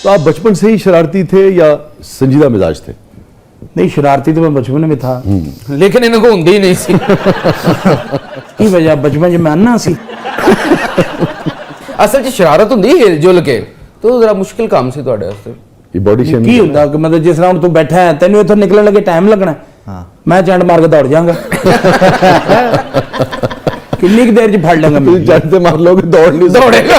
تو آپ بچپن سے ہی شرارتی تھے یا سنجیدہ مزاج تھے؟ نہیں شرارتی تو میں بچپن میں تھا لیکن انہوں کو ہوندی نہیں سی کی وجہ بچپن میں انا سی اصل چ شرارت ہوندی ہل جل کے تو ذرا مشکل کام سی تواڈے واسطے یہ باڈی شیمنگ کی ہوندا کہ مطلب جس طرح تو بیٹھا ہے تینوں اتھوں نکلن لگے ٹائم لگنا میں چنڈ مار کے دوڑ جاؤں گا کنی کی دیر چ پھڑ لیں گا میں چنڈ مار لو گے دوڑ نہیں دوڑے گا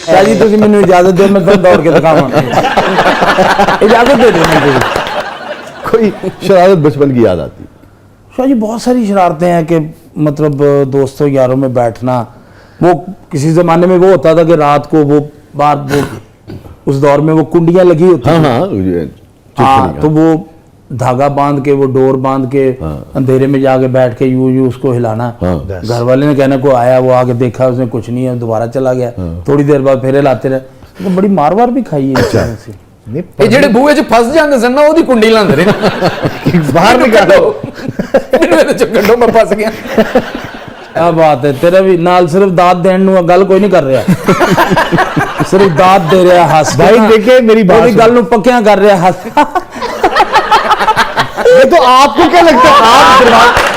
شاہ جی تسی مینوں اجازت دو میں پھر دوڑ کے دکھاواں اجازت دے دو مجھے کوئی شرارت بچپن کی یاد آتی؟ شاہ جی بہت ساری شرارتیں ہیں کہ مطلب دوستوں یاروں میں بیٹھنا وہ کسی زمانے میں وہ ہوتا تھا کہ رات کو وہ بات وہ اس دور میں وہ کنڈیاں لگی ہوتی ہاں تو وہ دھاگا باندھ کے وہ ڈور باندھ کے اندھیرے میں جا کے بیٹھ کے یوں اس کو ہلانا گھر والے نے کہنا کو آیا وہ آگے دیکھا اس نے کچھ نہیں ہے دوبارہ چلا گیا تھوڑی دیر بعد پھر ہلاتے رہے بڑی مار وار بھی کھائی ہے یہ جڑے بوئے چ پھس جاندے سن نا اودی کنڈی لاندے رہے باہر نکالو میرے چکڑوں میں پھس گیا کیا بات ہے تیرا بھی نال صرف دانت دین نو گل کوئی نہیں کر رہا صرف دانت دے رہا ہس بھائی دیکھیں میری بات گل نو پکیاں کر رہا ہس یہ تو آپ کو کیا لگتا ہے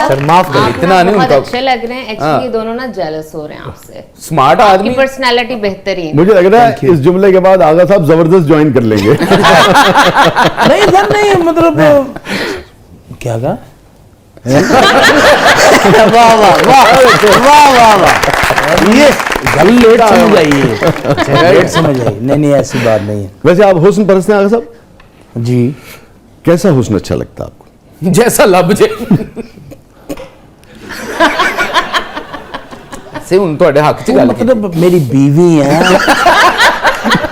سر معاف کریں اتنا نہیں بہت ان کا اچھے لگ رہے ہیں ایکچولی یہ دونوں نا جیلس ہو رہے ہیں آپ سے سمارٹ آپ آدمی کی پرسنالٹی بہترین مجھے لگ رہا ہے اس جملے کے بعد آغا صاحب زبردست جوائن کر لیں گے نہیں سر نہیں مطلب کیا کہا واہ واہ واہ واہ واہ یہ گل لیٹ سمجھ آئی لیٹ سمجھ آئی نہیں ایسی بات نہیں ہے ویسے آپ حسن پرست ہیں آغا صاحب؟ جی کیسا حسن اچھا لگتا ہے آپ کو؟ جیسا لب جائے سے ان تو حق چ گل مطلب میری بیوی ہے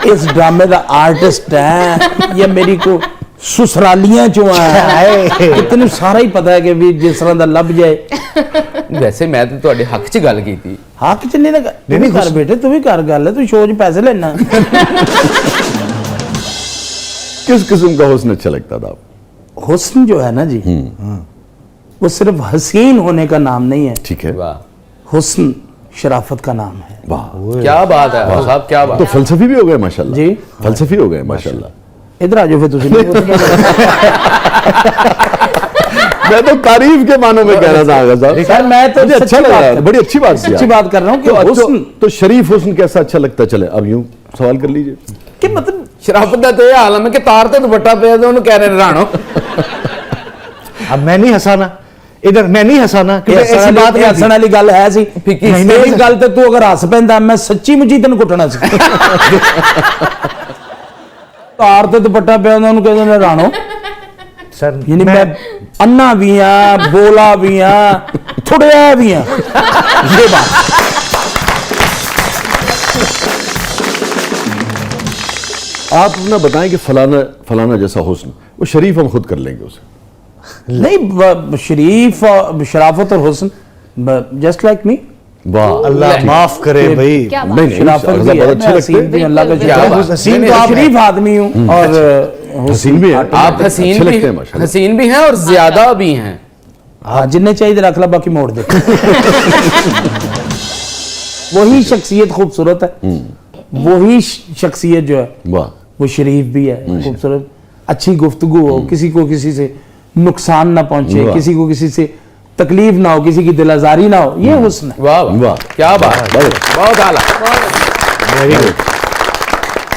اس ڈرامے کا آرٹسٹ ہے یا میری کو سسرالیاں چوں ہے اتنے سارا ہی پتا ہے کہ بھی جس طرح دا لب جائے ویسے میں تو تواڈے حق چ گل کیتی حق چ نہیں تو بھی کر بیٹے تو بھی کر گل ہے تو شو چ پیسے لینا کس قسم کا حسن اچھا لگتا تھا آپ؟ حسن جو ہے نا جی وہ صرف حسین ہونے کا نام نہیں ہے ٹھیک ہے واہ حسن شرافت کا نام ہے واہ کیا بات ہے صاحب کیا بات تو فلسفی بھی ہو گئے ماشاءاللہ جی فلسفی ہو گئے ماشاءاللہ ادھر آ جاؤ پھر تسی میں تو تعریف کے معنوں میں کہہ رہا تھا آغا صاحب سر میں تو مجھے اچھا لگا بڑی اچھی بات سچی بات کر رہا ہوں کہ حسن تو شریف حسن کیسا اچھا لگتا چلے اب یوں سوال کر لیجئے کہ مطلب شرافت دا تے عالم ہے کہ تار تے دوپٹہ پیا تے انہوں کہہ رہے رانو اب میں نہیں ہسانا ادھر میں نہیں ہسانا ایسی بات نہیں ہسن والی گل ہے سی نہیں گل تے تو اگر ہس پیندا میں سچی مچی تینوں کٹنا سی تار تے دوپٹہ پیا انہوں کہندے نے رانو سر یعنی میں انا بھی ہاں بولا بھی ہاں تھڑیا بھی ہاں یہ بات آپ اپنا بتائیں کہ فلانا جیسا حسن وہ شریف ہم خود کر لیں گے اسے نہیں شریف شرافت اور حسن جسٹ لائک می واہ اللہ معاف کرے بھائی کیا بات نہیں شرافت آغا بھی صاحب ہے بہت میں اچھے حسین لگتے بھی ہوں اللہ کا کیا شکر بات ہے حسین میں تو آپ شریف آدمی ہوں اور حسین بھی ہیں آپ حسین اچھے بھی لگتے ہیں ماشاءاللہ حسین بھی ہیں اور زیادہ بھی ہیں ہاں جنہیں چاہیے رکھ لا باقی موڑ دے وہی شخصیت خوبصورت ہے وہی شخصیت جو ہے واہ وہ شریف بھی ہے خوبصورت اچھی گفتگو ہو کسی کو کسی سے نقصان نہ پہنچے کسی کو کسی سے تکلیف نہ ہو کسی کی دل آزاری نہ ہو یہ حسن ہے واہ واہ واہ کیا بات بہت اعلیٰ ویری گڈ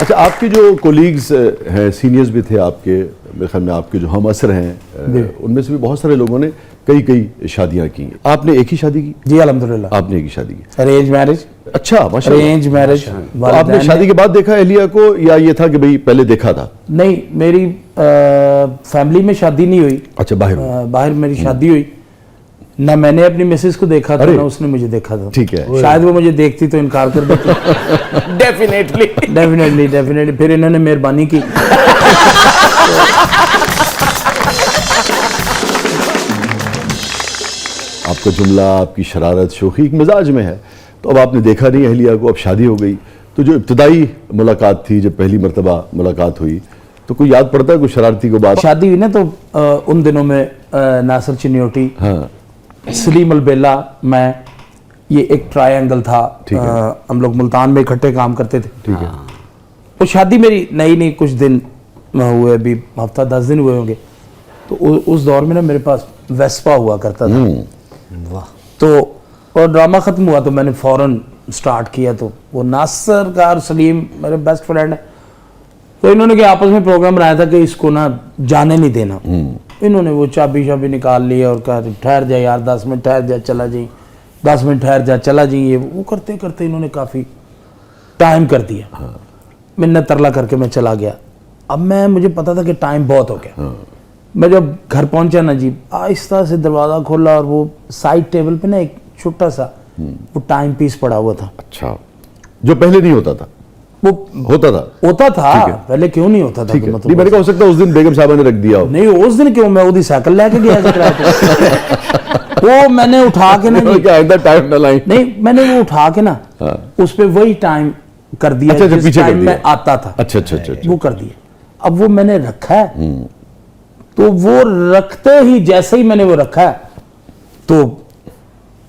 اچھا آپ کے جو کولیگز ہیں سینئرز بھی تھے آپ کے میرے خیال میں آپ کے جو ہم عصر ہیں ان میں سے بھی بہت سارے لوگوں نے کئی شادیاں کی ہیں آپ نے ایک ہی شادی کی؟ جی الحمدللہ آپ نے ایک ہی شادی کی ارینج میرج اچھا ماشاءاللہ ارینج میرج آپ نے شادی کے بعد دیکھا اہلیہ کو یا یہ تھا کہ بھئی پہلے دیکھا تھا؟ نہیں میری فیملی میں شادی نہیں ہوئی اچھا باہر میری شادی ہوئی نہ میں نے اپنی مسز کو دیکھا تھا نہ اس نے مجھے دیکھا تھا ٹھیک ہے شاید وہ مجھے دیکھتی تو انکار کر دیتی ڈیفینیٹلی پھر انہوں نے مہربانی کی آپ کا جملہ آپ کی شرارت شوخی ایک مزاج میں ہے تو اب آپ نے دیکھا نہیں اہلیہ کو اب شادی ہو گئی تو جو ابتدائی ملاقات تھی جب پہلی مرتبہ ملاقات ہوئی تو کوئی یاد پڑتا ہے کوئی شرارتی کو بات؟ شادی ہوئی نا تو ان دنوں میں ناصر چنیوٹی، سلیم البیلا، میں، یہ ایک ٹرائی اینگل تھا، ہم لوگ ملتان میں اکٹھے کام کرتے تھے. ٹھیک ہے. وہ شادی میری نئی کچھ دن ہوئے، ابھی ہفتہ 10 دن ہوئے ہوں گے. تو اس دور میں نا میرے پاس ویسپا ہوا کرتا تھا. تو اور ڈرامہ ختم ہوا تو میں نے فوراً سٹارٹ کیا. تو وہ ناصر کا اور سلیم میرے بیسٹ فرینڈ ہیں، تو انہوں نے کہ آپس میں پروگرام بنایا تھا کہ اس کو نا جانے نہیں دینا. انہوں نے وہ چابی نکال لی اور کہا ٹھہر جائے یار 10 منٹ ٹھہر جا چلا جائیں، 10 منٹ ٹھہر جا چلا جائیں. یہ وہ کرتے کرتے انہوں نے کافی ٹائم کر دیا. میں نے ترلا کر کے میں چلا گیا. اب مجھے پتا تھا کہ ٹائم بہت ہو گیا. میں جب گھر پہنچا نا جی، آہستہ سے دروازہ کھولا اور وہ سائڈ ٹیبل پہ نا ایک چھوٹا سا وہ ٹائم پیس پڑا ہوا تھا. اچھا، جو پہلے نہیں ہوتا تھا؟ وہ ہوتا تھا پہلے کیوں نہیں ہوتا تھا؟ نہیں، میں نے کہا ہو سکتا ہے اس دن بیگم صاحبہ نے رکھ دیا ہو. نہیں، اس دن کیوں، میں وہ سائیکل لے کے گیا وہ میں نے اٹھا کے نا نہیں، میں نے وہ اٹھا کے نا اس پہ وہی ٹائم کر دیا جس ٹائم میں آتا تھا. اچھا وہ کر دیا. اب وہ میں نے رکھا ہے تو وہ رکھتے ہی جیسے ہی میں نے وہ رکھا ہے تو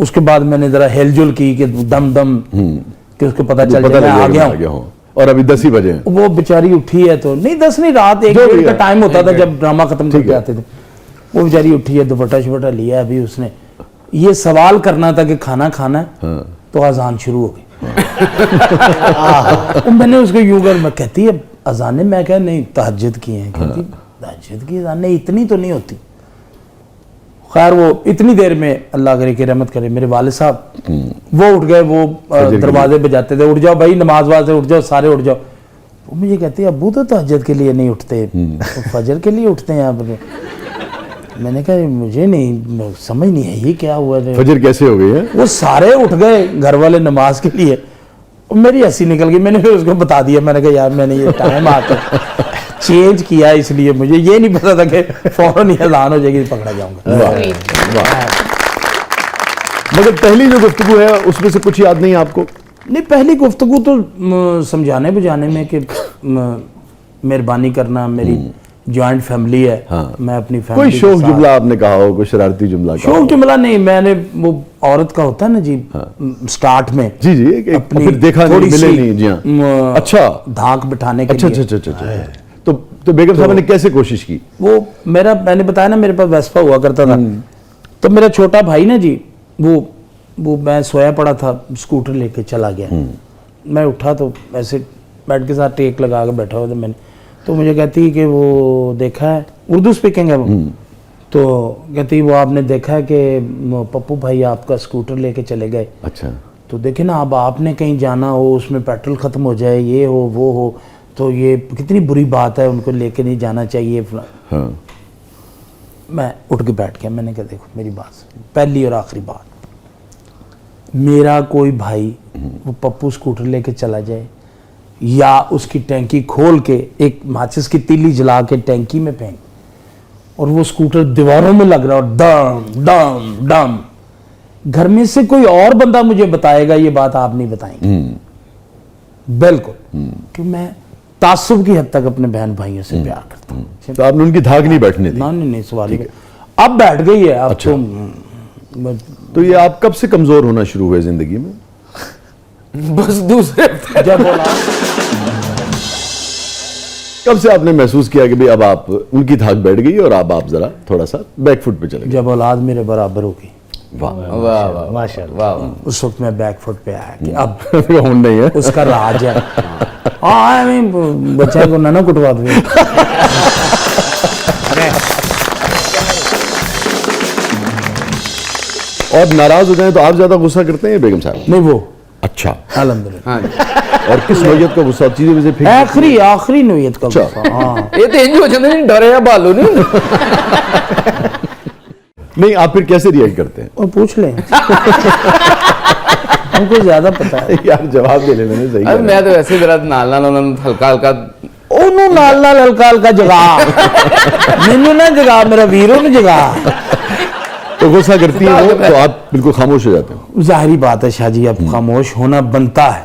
اس کے بعد میں نے ذرا ہل جل کی کہ دم کہ اس کو پتہ چل جائے میں آ گیا ہوں. اور ابھی 10 ہی بجے ہیں. وہ بیچاری اٹھی ہے تو نہیں 10 نہیں، رات 1 بجے کا ٹائم ہوتا تھا جب ڈرامہ ختم کر کے آتے تھے. وہ بیچاری اٹھی ہے، دوپٹہ شپٹا لیا. ابھی اس نے یہ سوال کرنا تھا کہ کھانا کھانا ہے تو اذان شروع ہو گئی. میں نے اس کو یوں کر، میں کہتی ہے اذانیں، میں کہا نہیں تہجد کی ہیں. کہتی تہجد کی اذانیں اتنی تو نہیں ہوتی. خیر وہ اتنی دیر میں اللہ کرے کہ رحمت کرے میرے والد صاحب وہ اٹھ گئے. وہ دروازے پہ جاتے تھے، اٹھ جاؤ بھائی نماز سے اٹھ جاؤ، سارے اٹھ جاؤ. وہ مجھے کہتے ہیں ابو تو تہجد کے لیے نہیں اٹھتے، فجر کے لیے اٹھتے ہیں آپ. میں نے کہا مجھے نہیں سمجھ نہیں ہے یہ کیا ہوا. فجر کیسے ہو گئی ہے؟ وہ سارے اٹھ گئے گھر والے نماز کے لیے. میری ہنسی نکل گئی. میں نے پھر اس کو بتا دیا، میں نے کہا یار میں نے یہ ٹائم آ کر چینج کیا، اس لیے مجھے یہ نہیں پتا تھا کہ فوراً ہی اذان ہو جائے گی پکڑا جاؤں گا. مگر پہلی جو گفتگو ہے اس میں سے کچھ یاد نہیں آپ کو؟ نہیں، پہلی گفتگو تو سمجھانے بجانے میں کہ مہربانی کرنا، میری جوائنٹ فیملی ہے، میں اپنی فیملی. کوئی شوق جملہ آپ نے کہا ہو، کوئی شرارتی جملہ کہا؟ شوق جملہ نہیں، میں نے وہ عورت کا ہوتا ہے نا جی سٹارٹ میں جی اپنی دیکھا تھوڑی ملے سی نہیں. جی ہاں. اچھا، دھاک بٹھانے کے لیے. اچھا. تو بیگم صاحبہ نے کیسے کوشش کی؟ وہ میں نے بتایا نا میرے پاس ویسپا ہوا کرتا تھا. تو میرا چھوٹا بھائی نا جی وہ میں سویا پڑا تھا، اسکوٹر لے کے چلا گیا. میں اٹھا تو ایسے بیڈ کے ساتھ ٹیک لگا کے بیٹھا ہوا تھا میں نے. تو مجھے کہتی کہ وہ دیکھا ہے، اردو اسپیکنگ ہے وہ. تو کہتی وہ آپ نے دیکھا ہے کہ پپو بھائی آپ کا اسکوٹر لے کے چلے گئے. اچھا. تو دیکھیں نا اب آپ نے کہیں جانا ہو، اس میں پیٹرول ختم ہو جائے، یہ ہو وہ ہو، تو یہ کتنی بری بات ہے، ان کو لے کے نہیں جانا چاہیے. میں اٹھ کے بیٹھ گیا. میں نے کہا دیکھو میری بات، پہلی اور آخری بات، میرا کوئی بھائی وہ پپو اسکوٹر لے کے چلا جائے یا اس کی ٹینکی کھول کے ایک ماچس کی تیلی جلا کے ٹینکی میں پھینک اور وہ اسکوٹر دیواروں میں لگ رہا اور ڈم ڈم ڈم، گھر میں سے کوئی اور بندہ مجھے بتائے گا یہ بات آپ نہیں بتائیں گے. بالکل، کہ میں تعصب کی حد تک اپنے بہن بھائیوں سے پیار کرتا ہوں. تو آپ نے ان کی دھاک نہیں بیٹھنے دی؟ نہیں سوال ہی. اب بیٹھ گئی ہے. اب تو یہ آپ کب سے کمزور ہونا شروع ہوئے زندگی میں؟ بس دوسرے جب کب سے آپ نے محسوس کیا کہ بھئی اب آپ ان کی دھاک بیٹھ گئی اور اب آپ ذرا تھوڑا سا بیک فٹ پہ چلے گئے؟ جب اولاد میرے برابر ہوگی. واہ ماشاءاللہ، اس وقت میں بیک فٹ پہ آیا کہ اب نہیں ہے اس کا راج ہے. ہاں بچہ کو نہ کٹوا دوں. اور ناراض ہو جائیں تو آپ زیادہ غصہ کرتے ہیں بیگم صاحب؟ نہیں وہ اچھا، الحمدللہ. اور کس نوعیت کا غصہ؟ چیزیں ویسے پھر آخری نوعیت کا غصہ. ہاں یہ تو انج ہو جاتے نہیں، ڈرے یا بالو نہیں. نہیں، آپ پھر کیسے ریئیکٹ کرتے ہیں؟ اور پوچھ لیں، ہم کو زیادہ پتا ہے. یار جواب دے لیں، میں نے صحیح کہا. میں تو ویسے ذرا نال ہلکا ہلکا ਉਹਨੂੰ ਨਾਲ ਨਾਲ ਹਲਕਾ ਹਲਕਾ ਜਗਾ, ਮੈਨੂੰ ਨਾ ਜਗਾ, ਮੇਰਾ ਵੀਰ ਉਹਨੂੰ ਜਗਾ. تو غصہ کرتی ہیں تو آپ بالکل خاموش ہو جاتے ہیں؟ ظاہری بات ہے شاہ جی، اب خاموش ہونا بنتا ہے.